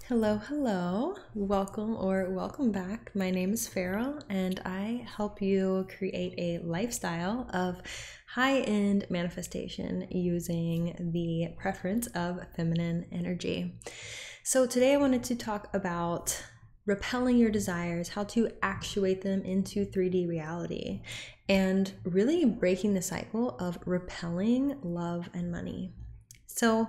Hello, hello. Welcome back. My name is Farrell, and I help you create a lifestyle of high-end manifestation using the preference of feminine energy. So today I wanted to talk about repelling your desires, how to actuate them into 3D reality, and really breaking the cycle of repelling love and money. So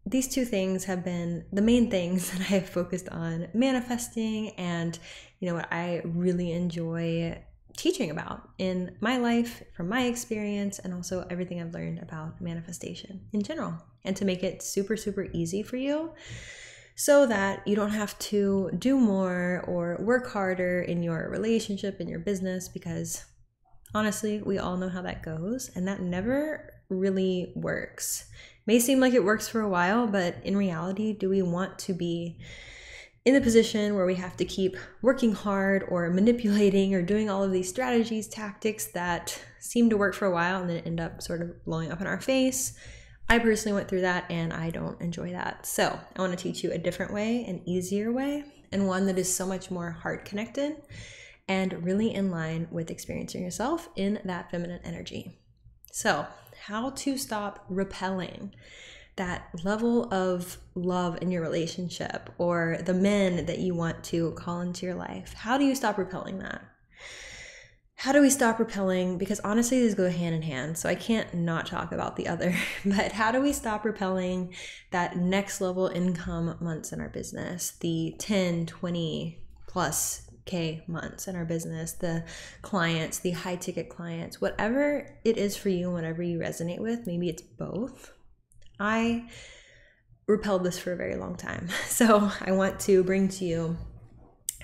these two things have been the main things that I have focused on manifesting and what I really enjoy teaching about in my life from my experience, and also everything I've learned about manifestation in general, and to make it super easy for you so that you don't have to do more or work harder in your relationship, in your business, because honestly, we all know how that goes, and that never really works. May seem like it works for a while, but in reality, do we want to be in the position where we have to keep working hard or manipulating or doing all of these strategies, tactics that seem to work for a while and then end up sort of blowing up in our face? I personally went through that and I don't enjoy that. So I want to teach you a different way, an easier way, and one that is so much more heart connected and really in line with experiencing yourself in that feminine energy. So how to stop repelling that level of love in your relationship or the men that you want to call into your life. How do you stop repelling that? How do we stop repelling? Because honestly, these go hand in hand, so I can't not talk about the other. But how do we stop repelling that next level income months in our business, the 10, 20 plus K months in our business, the clients, the high ticket clients, whatever it is for you, whatever you resonate with, maybe it's both. I repelled this for a very long time. So I want to bring to you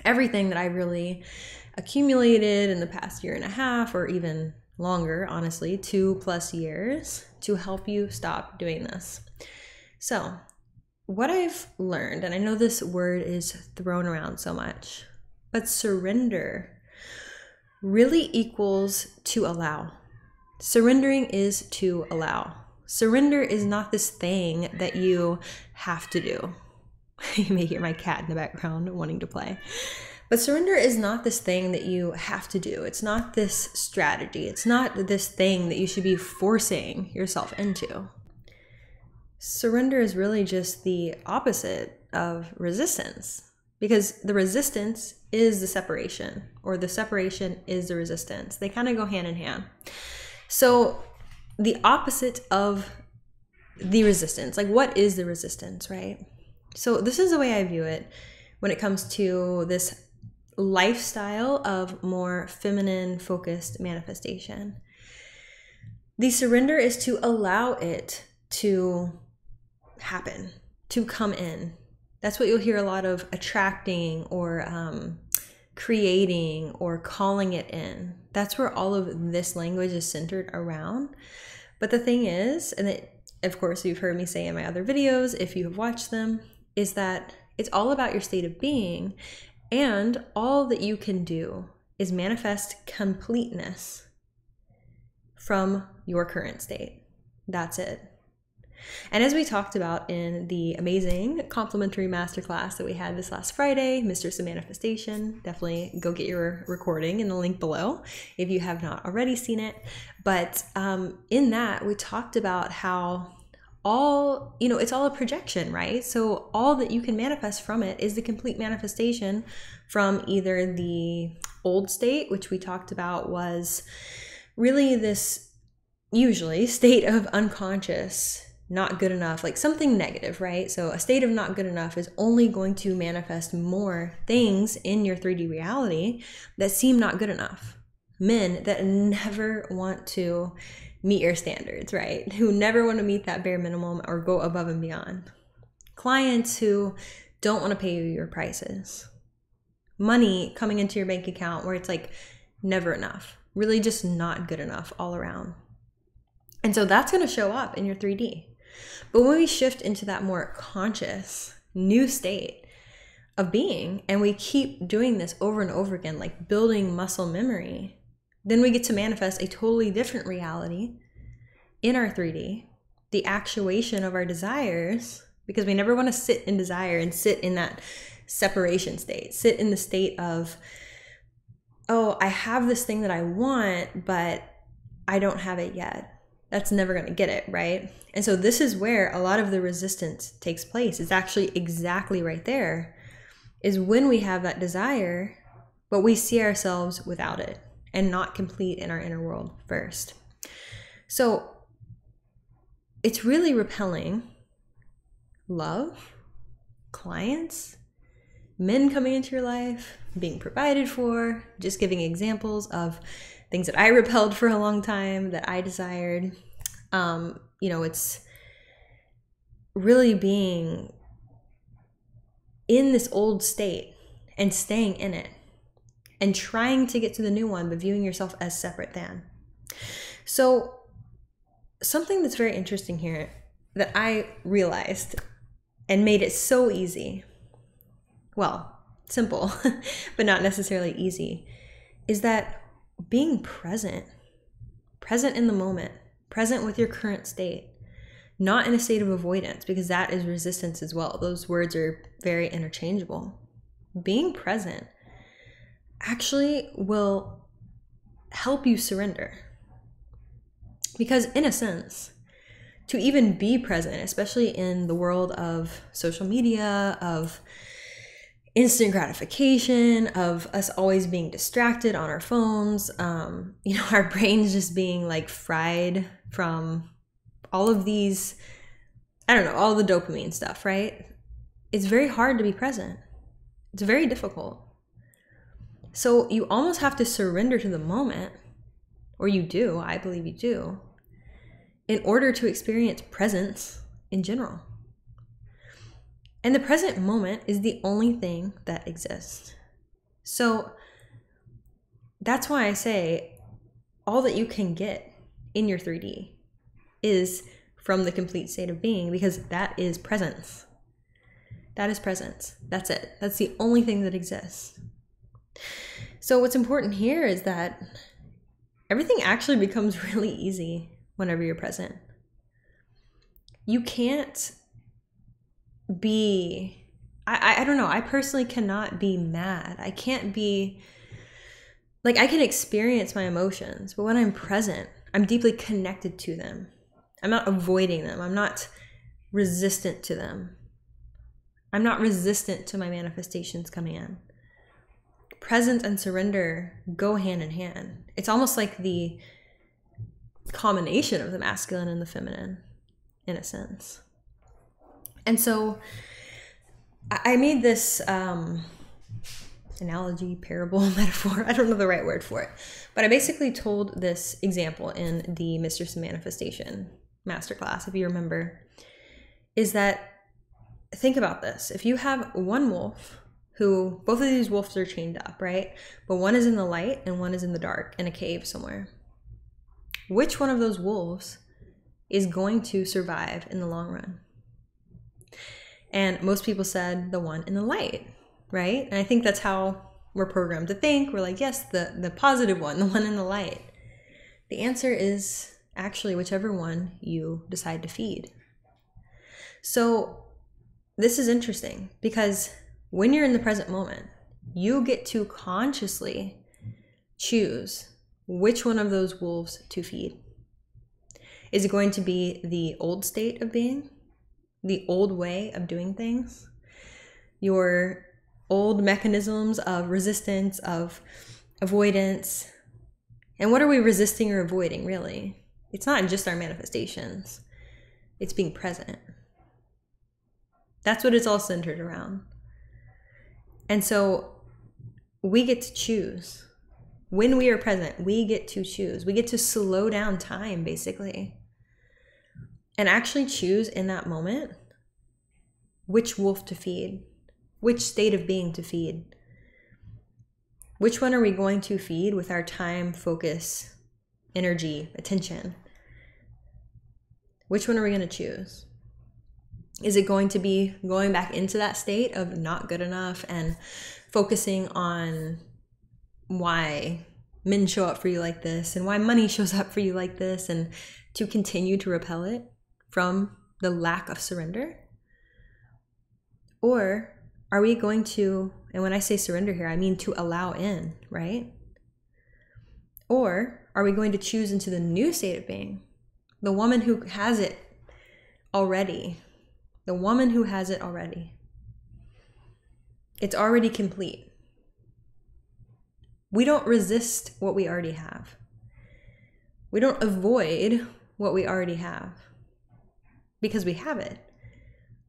everything that I really accumulated in the past year and a half, or even longer, honestly, 2+ years, to help you stop doing this. So what I've learned, and I know this word is thrown around so much, but surrender really equals to allow. Surrendering is to allow. Surrender is not this thing that you have to do. You may hear my cat in the background wanting to play. But surrender is not this thing that you have to do. It's not this strategy. It's not this thing that you should be forcing yourself into. Surrender is really just the opposite of resistance. Because the resistance is the separation, or the separation is the resistance. They kind of go hand in hand. So the opposite of the resistance, like what is the resistance, right? So this is the way I view it when it comes to this lifestyle of more feminine focused manifestation. The surrender is to allow it to happen, to come in. That's what you'll hear a lot of attracting or creating or calling it in. That's where all of this language is centered around. But the thing is, and it, of course you've heard me say in my other videos, if you have watched them, is that it's all about your state of being, and all that you can do is manifest completeness from your current state. That's it. And as we talked about in the amazing complimentary masterclass that we had this last Friday, Mistress of Manifestation, definitely go get your recording in the link below if you have not already seen it. But in that, we talked about how it's all a projection, right? So all that you can manifest from it is the complete manifestation from either the old state, which we talked about was really this usually state of unconscious, not good enough, like something negative, right? So a state of not good enough is only going to manifest more things in your 3D reality that seem not good enough. Men that never want to meet your standards, right? Who never want to meet that bare minimum or go above and beyond. Clients who don't want to pay you your prices. Money coming into your bank account where it's like never enough, really just not good enough all around. And so that's going to show up in your 3D. But when we shift into that more conscious new state of being, and we keep doing this over and over again, like building muscle memory, then we get to manifest a totally different reality in our 3D, the actuation of our desires because we never want to sit in desire and sit in that separation state, sit in the state of, oh, I have this thing that I want, but I don't have it yet. That's never going to get it, right? And so this is where a lot of the resistance takes place. It's actually exactly right there, is when we have that desire, but we see ourselves without it and not complete in our inner world first. So it's really repelling love, clients, men coming into your life, being provided for, just giving examples of things that I repelled for a long time that I desired. It's really being in this old state and staying in it and trying to get to the new one, but viewing yourself as separate than. So something that's very interesting here that I realized and made it so easy, well, simple, but not necessarily easy, is that being present in the moment, present with your current state, not in a state of avoidance, because that is resistance as well. Those words are very interchangeable. Being present actually will help you surrender. Because in a sense, to even be present, especially in the world of social media, of instant gratification, of us always being distracted on our phones, our brains just being like fried from all of these, all the dopamine stuff, right? It's very hard to be present. It's very difficult. So you almost have to surrender to the moment, or you do, I believe you do, in order to experience presence in general. And the present moment is the only thing that exists. So that's why I say all that you can get in your 3D is from the complete state of being, because that is presence. That is presence. That's it. That's the only thing that exists. So what's important here is that everything actually becomes really easy whenever you're present. You can't be, I don't know, I personally cannot be mad. I can't be, like, I can experience my emotions, but when I'm present, I'm deeply connected to them. I'm not avoiding them. I'm not resistant to them. I'm not resistant to my manifestations coming in. Presence and surrender go hand in hand. It's almost like the combination of the masculine and the feminine, in a sense. And so I made this analogy, parable, metaphor. I don't know the right word for it. But I basically told this example in the Mistress of Manifestation masterclass, if you remember, is that, think about this. If you have one wolf who, both of these wolves are chained up, right? But one is in the light and one is in the dark in a cave somewhere. Which one of those wolves is going to survive in the long run? And most people said the one in the light, right? And I think that's how we're programmed to think. We're like, yes, the positive one, the one in the light. The answer is actually whichever one you decide to feed. So this is interesting because when you're in the present moment, you get to consciously choose which one of those wolves to feed. Is it going to be the old state of being, the old way of doing things, your old mechanisms of resistance, of avoidance? And what are we resisting or avoiding, really? It's not just our manifestations. It's being present. That's what it's all centered around. And so we get to choose. When we are present, we get to choose. We get to slow down time, basically, and actually choose in that moment which wolf to feed, which state of being to feed. Which one are we going to feed with our time, focus, energy, attention? Which one are we going to choose? Is it going to be going back into that state of not good enough and focusing on why men show up for you like this and why money shows up for you like this, and to continue to repel it from the lack of surrender? Or are we going to, and when I say surrender here, I mean to allow in, right? Or are we going to choose into the new state of being? The woman who has it already. The woman who has it already. It's already complete. We don't resist what we already have. We don't avoid what we already have because we have it.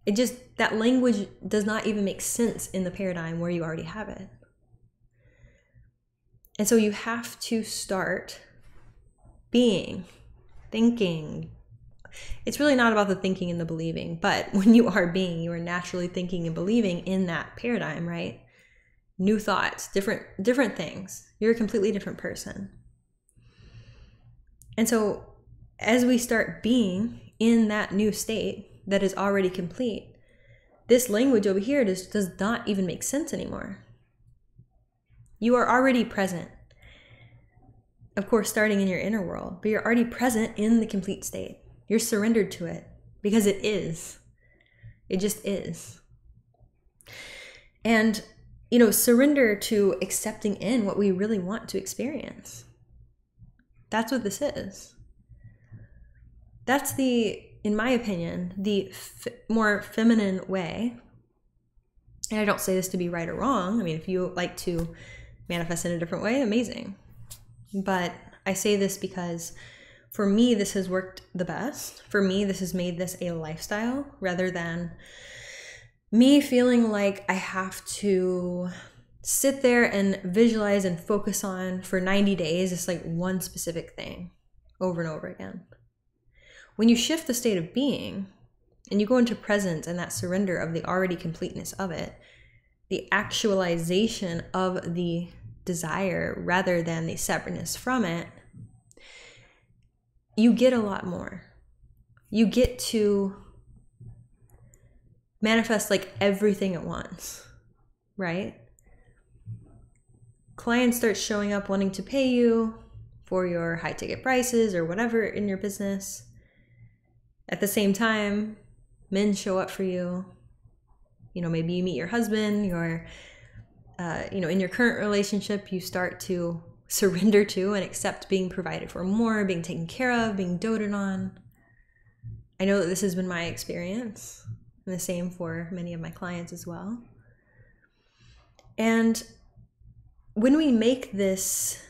It just, that language does not even make sense in the paradigm where you already have it. And so you have to start being, thinking. It's really not about the thinking and the believing, but when you are being, you are naturally thinking and believing in that paradigm, right? New thoughts, different things. You're a completely different person. And so as we start being in that new state that is already complete, this language over here does not even make sense anymore. You are already present. Of course, starting in your inner world, but you're already present in the complete state. You're surrendered to it because it is. It just is. And, surrender to accepting in what we really want to experience. That's what this is. That's in my opinion, the more feminine way. And I don't say this to be right or wrong. I mean, if you like to manifest in a different way, amazing. But I say this because for me, this has worked the best. For me, this has made this a lifestyle rather than me feeling like I have to sit there and visualize and focus on for 90 days. It's like one specific thing over and over again. When you shift the state of being and you go into presence and that surrender of the already completeness of it, the actualization of the desire rather than the separateness from it, you get a lot more. You get to manifest like everything at once, right? Clients start showing up wanting to pay you for your high ticket prices or whatever in your business. At the same time, men show up for you. Maybe you meet your husband, in your current relationship, you start to surrender to and accept being provided for more, being taken care of, being doted on. I know that this has been my experience, and the same for many of my clients as well. And when we make this,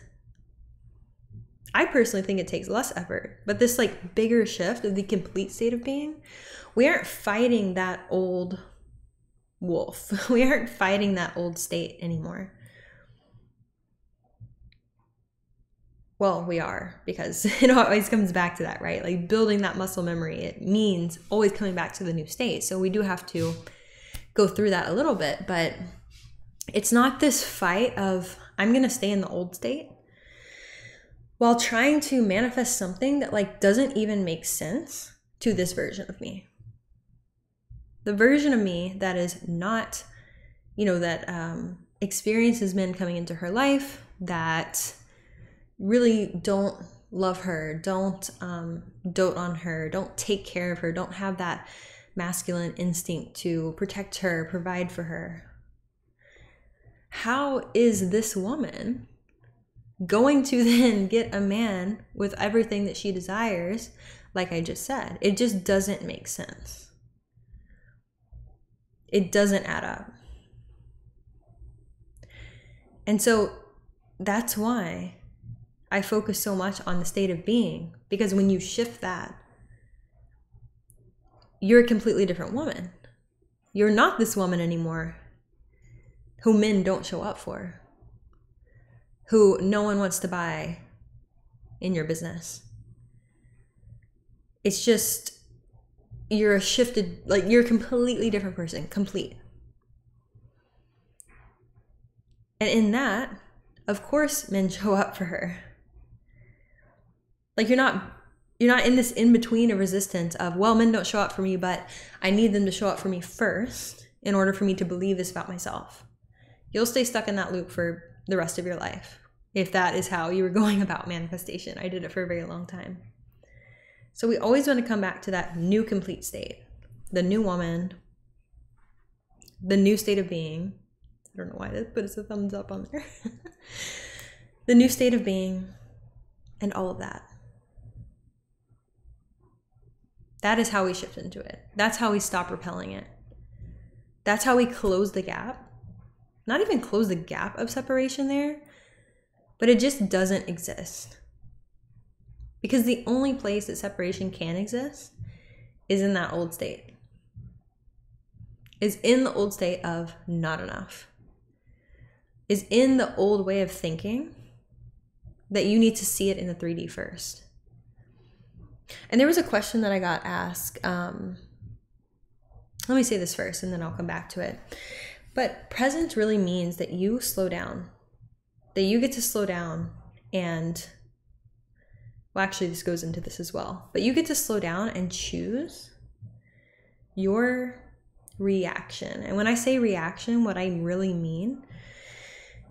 I personally think it takes less effort, but this like bigger shift of the complete state of being, we aren't fighting that old wolf. We aren't fighting that old state anymore. Well, we are, because it always comes back to that, right? Like building that muscle memory, it means always coming back to the new state. So we do have to go through that a little bit, but it's not this fight of I'm going to stay in the old state while trying to manifest something that like doesn't even make sense to this version of me. The version of me that is not, that experiences men coming into her life that really don't love her, don't dote on her, don't take care of her, don't have that masculine instinct to protect her, provide for her. How is this woman going to then get a man with everything that she desires? Like I just said, it just doesn't make sense. It doesn't add up. And so that's why I focus so much on the state of being, because when you shift that, you're a completely different woman. You're not this woman anymore who men don't show up for, who no one wants to buy in your business. It's just, you're a shifted, like you're a completely different person, complete. And in that, of course, men show up for her. Like you're not in this in-between of resistance of, well, men don't show up for me, but I need them to show up for me first in order for me to believe this about myself. You'll stay stuck in that loop for the rest of your life if that is how you were going about manifestation. I did it for a very long time. So we always want to come back to that new complete state, the new woman the new state of being, I don't know why that, but it's a thumbs up on there. The new state of being and all of that. That is how we shift into it. That's how we stop repelling it. That's how we close the gap. Not even close the gap of separation there, but it just doesn't exist. Because the only place that separation can exist is in that old state. Is in the old state of not enough. Is in the old way of thinking that you need to see it in the 3D first. And there was a question that I got asked. Let me say this first and then I'll come back to it. But present really means that you slow down. That you get to slow down and, well, actually this goes into this as well. But you get to slow down and choose your reaction. And when I say reaction, what I really mean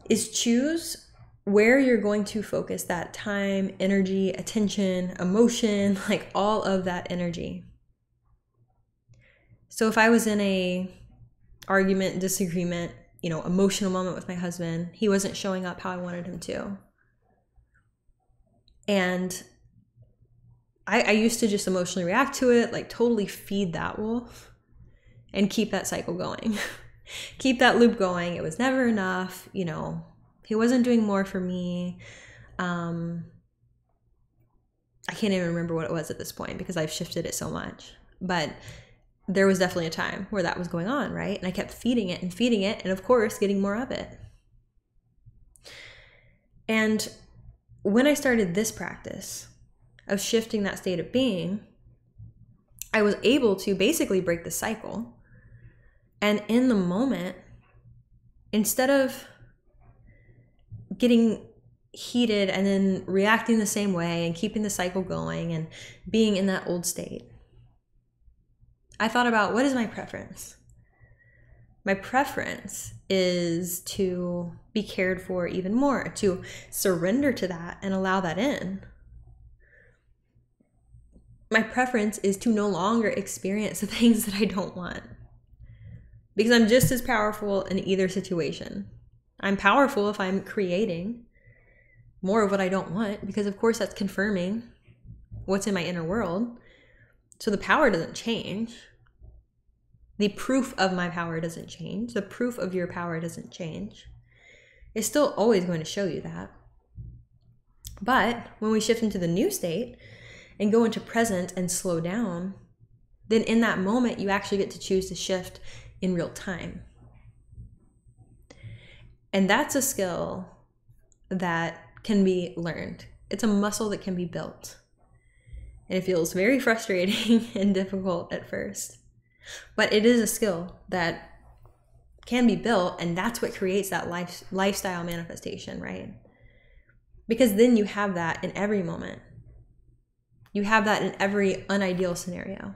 is choose where you're going to focus that time, energy, attention, emotion, like all of that energy. So if I was in a argument, disagreement, emotional moment with my husband, he wasn't showing up how I wanted him to. And I used to just emotionally react to it, like totally feed that wolf and keep that cycle going. Keep that loop going. It was never enough, he wasn't doing more for me. I can't even remember what it was at this point because I've shifted it so much. But there was definitely a time where that was going on, right? And I kept feeding it, and of course, getting more of it. And when I started this practice of shifting that state of being, I was able to basically break the cycle. And in the moment, instead of getting heated and then reacting the same way and keeping the cycle going and being in that old state, I thought about, what is my preference? My preference is to be cared for even more, to surrender to that and allow that in. My preference is to no longer experience the things that I don't want. Because I'm just as powerful in either situation. I'm powerful if I'm creating more of what I don't want, because of course that's confirming what's in my inner world. So the power doesn't change. The proof of my power doesn't change. The proof of your power doesn't change. It's still always going to show you that. But when we shift into the new state and go into present and slow down, then in that moment, you actually get to choose to shift in real time. And that's a skill that can be learned. It's a muscle that can be built. And it feels very frustrating and difficult at first. But it is a skill that can be built, and that's what creates that lifestyle manifestation, right? Because then you have that in every moment. You have that in every unideal scenario.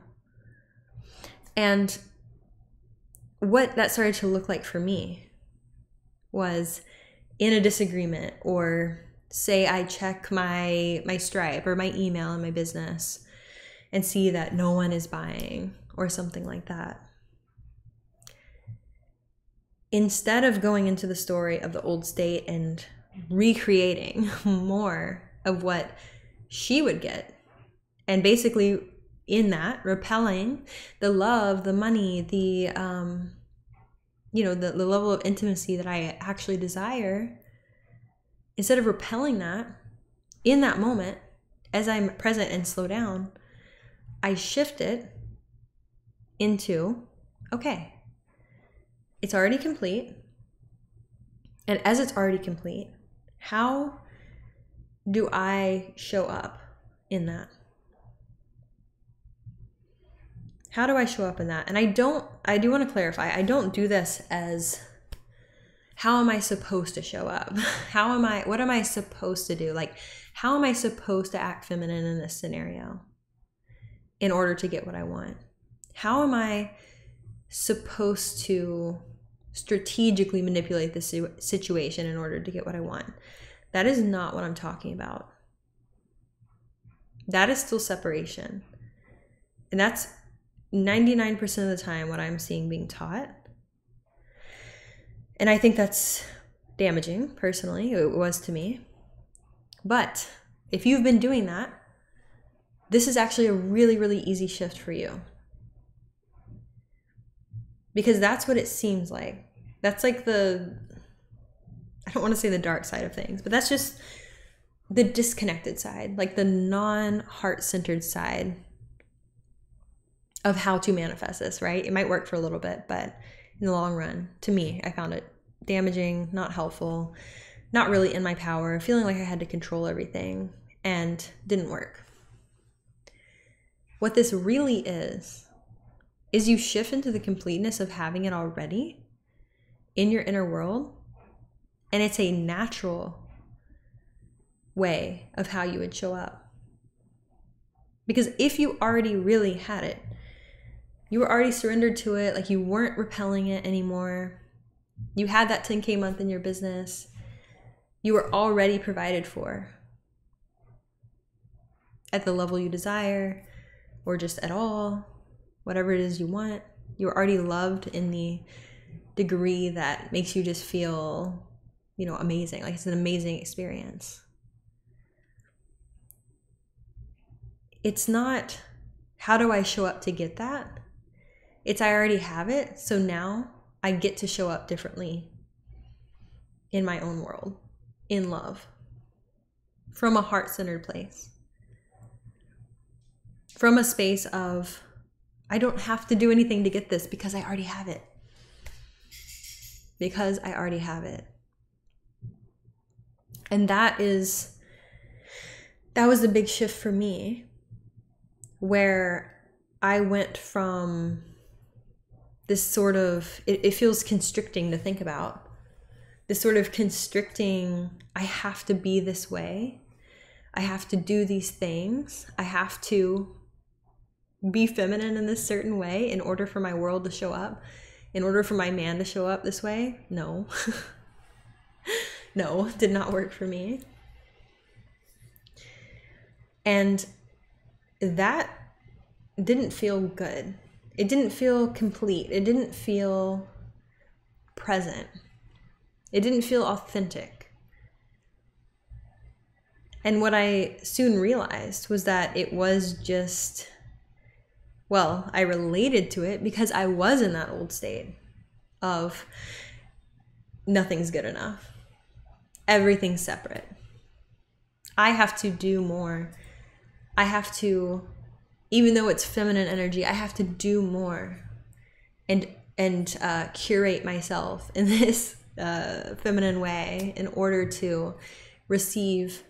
And what that started to look like for me was in a disagreement, or say I check my Stripe or my email in my business and see that no one is buying or something like that. Instead of going into the story of the old state and recreating more of what she would get, and basically in that repelling the love, the money, the the level of intimacy that I actually desire, instead of repelling that in that moment, as I'm present and slow down, I shift it into, okay, it's already complete. And as it's already complete, how do I show up in that? How do I show up in that? And I do want to clarify, I don't do this as, how am I supposed to show up? What am I supposed to do? Like, how am I supposed to act feminine in this scenario in order to get what I want? How am I supposed to strategically manipulate this situation in order to get what I want? That is not what I'm talking about. That is still separation. And that's 99% of the time what I'm seeing being taught And I think that's damaging, personally. It was to me. But if you've been doing that, this is actually a really, really easy shift for you. Because that's what it seems like. That's like I don't want to say the dark side of things, but that's just the disconnected side, like the non-heart-centered side of how to manifest this, right? It might work for a little bit, but in the long run, to me, I found it damaging, not helpful, not really in my power, feeling like I had to control everything, and didn't work. What this really is you shift into the completeness of having it already in your inner world, and it's a natural way of how you would show up. Because if you already really had it, you were already surrendered to it, like you weren't repelling it anymore, you had that 10K month in your business, you were already provided for at the level you desire, or just at all, whatever it is you want, you're already loved in the degree that makes you just feel, amazing. Like it's an amazing experience. It's not, how do I show up to get that? It's, I already have it, so now I get to show up differently in my own world, in love, from a heart-centered place. From a space of, I don't have to do anything to get this because I already have it. Because I already have it. And that was the big shift for me, where I went from this sort of, it feels constricting to think about, this sort of constricting, I have to be this way, I have to do these things, I have to be feminine in this certain way in order for my world to show up, in order for my man to show up this way. No. No, did not work for me. And that didn't feel good. It didn't feel complete. It didn't feel present. It didn't feel authentic. And what I soon realized was that it was just, well, I related to it because I was in that old state of nothing's good enough. Everything's separate. I have to do more. I have to, even though it's feminine energy, I have to do more and curate myself in this feminine way in order to receive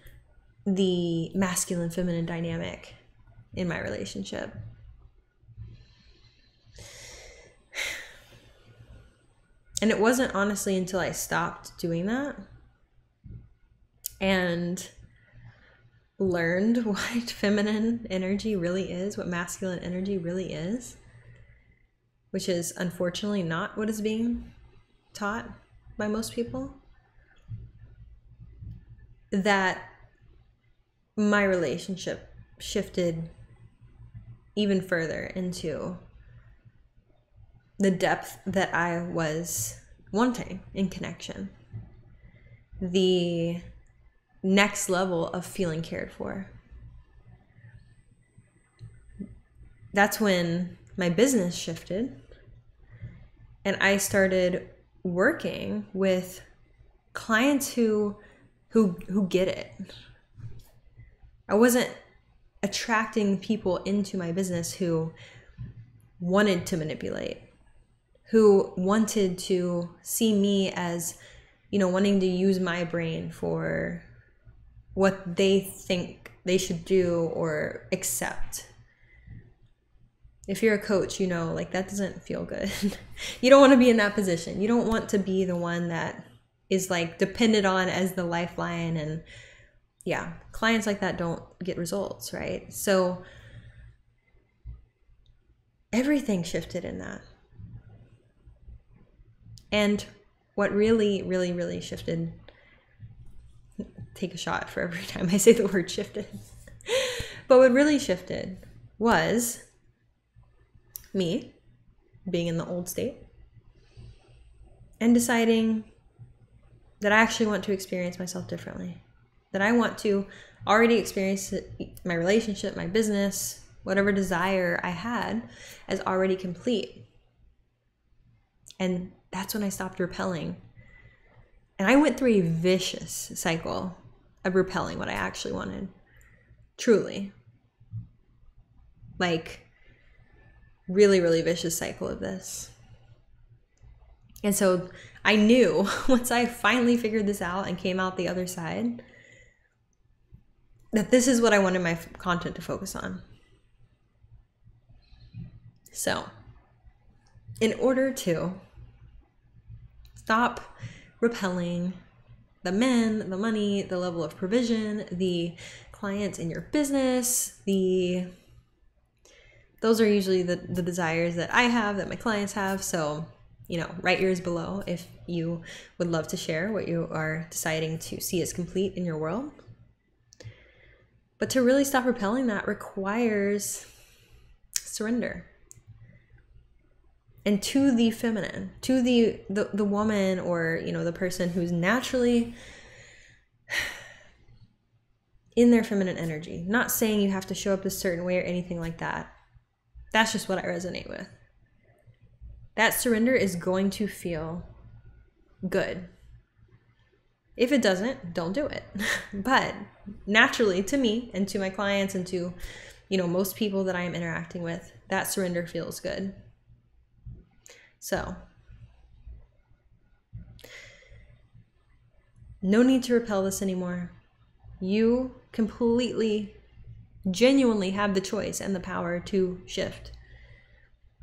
the masculine feminine dynamic in my relationship. And it wasn't honestly until I stopped doing that and learned what feminine energy really is, what masculine energy really is, which is unfortunately not what is being taught by most people, that my relationship shifted even further into the depth that I was wanting in connection. The next level of feeling cared for. That's when my business shifted and I started working with clients who get it. I wasn't attracting people into my business who wanted to manipulate, who wanted to see me as, wanting to use my brain for what they think they should do or accept. If you're a coach, that doesn't feel good. You don't want to be in that position. You don't want to be the one that is depended on as the lifeline. And yeah, clients like that don't get results, right? So everything shifted in that. And what really, really, really shifted, take a shot for every time I say the word shifted. But what really shifted was me being in the old state and deciding that I actually want to experience myself differently, that I want to already experience my relationship, my business, whatever desire I had as already complete. And that's when I stopped repelling. And I went through a vicious cycle of repelling what I actually wanted. Truly. Like, really, really vicious cycle of this. And so I knew once I finally figured this out and came out the other side, that this is what I wanted my content to focus on. So, in order to stop repelling the men, the money, the level of provision, the clients in your business, those are usually the desires that I have, that my clients have. So, write yours below if you would love to share what you are deciding to see as complete in your world. But to really stop repelling that requires surrender. And to the feminine, to the woman, or the person who's naturally in their feminine energy. Not saying you have to show up a certain way or anything like that. That's just what I resonate with. That surrender is going to feel good. If it doesn't, don't do it. But naturally, to me and to my clients and to, most people that I am interacting with, that surrender feels good. So, no need to repel this anymore. You completely, genuinely have the choice and the power to shift.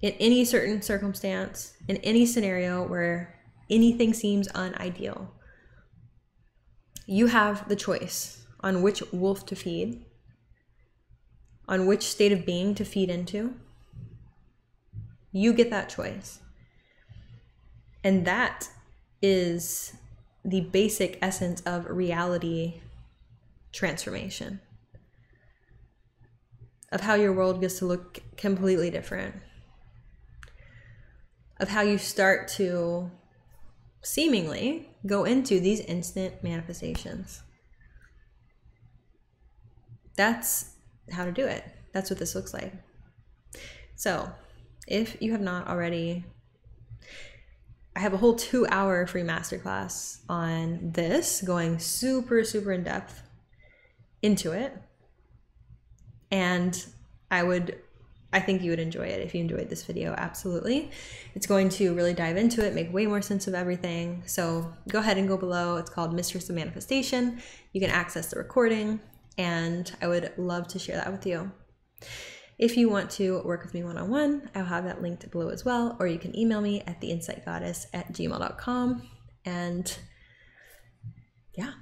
In any certain circumstance, in any scenario where anything seems unideal, you have the choice on which wolf to feed, on which state of being to feed into. You get that choice. And that is the basic essence of reality transformation, of how your world gets to look completely different, of how you start to seemingly go into these instant manifestations. That's how to do it. That's what this looks like. So if you have not already, I have a whole 2-hour free masterclass on this, going super, super in depth into it. And I think you would enjoy it if you enjoyed this video, absolutely. It's going to really dive into it, make way more sense of everything. So go ahead and go below. It's called Mistress of Manifestation. You can access the recording, and I would love to share that with you. If you want to work with me one-on-one, I'll have that linked below as well, or you can email me at theinsightgoddess@gmail.com. And yeah,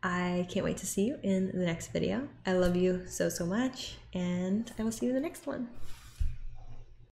I can't wait to see you in the next video. I love you so, so much, and I will see you in the next one.